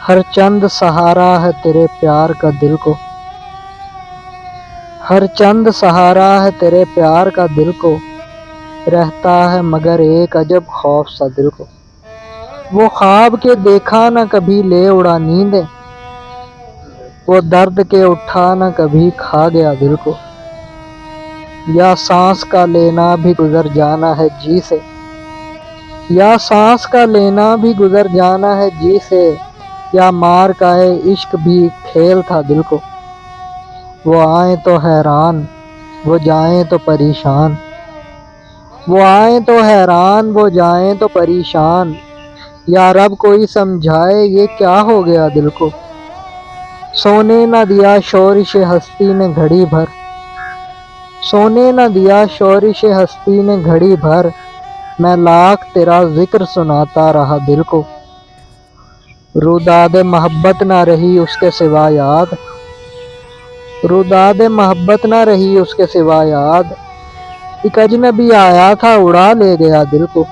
ہر چند سہارا ہے تیرے پیار کا دل کو، ہر چند سہارا ہے تیرے پیار کا دل کو، رہتا ہے مگر ایک عجب خوف سا دل کو۔ وہ خواب کے دیکھا نہ کبھی لے اڑا نیندیں، وہ درد کے اٹھا نہ کبھی کھا گیا دل کو۔ یا سانس کا لینا بھی گزر جانا ہے جی سے، یا سانس کا لینا بھی گزر جانا ہے جی سے، یا مار کا عشق بھی کھیل تھا دل کو۔ وہ آئیں تو حیران وہ جائیں تو پریشان، وہ آئیں تو حیران وہ جائیں تو پریشان، یا رب کوئی سمجھائے یہ کیا ہو گیا دل کو۔ سونے نہ دیا شورش ہستی نے گھڑی بھر، سونے نہ دیا شورش ہستی نے گھڑی بھر، میں لاکھ تیرا ذکر سناتا رہا دل کو۔ روداد محبت نہ رہی اس کے سوا یاد، روداد محبت نہ رہی اس کے سوا یاد، ایک اجنبی آیا تھا اڑا لے گیا دل کو۔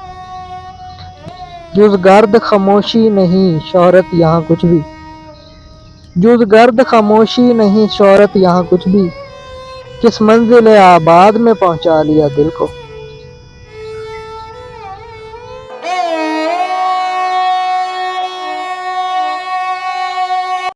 جز گرد خاموشی نہیں شہرت یہاں کچھ بھی، جز گرد خاموشی نہیں شہرت یہاں کچھ بھی، کس منزل آباد میں پہنچا لیا دل کو۔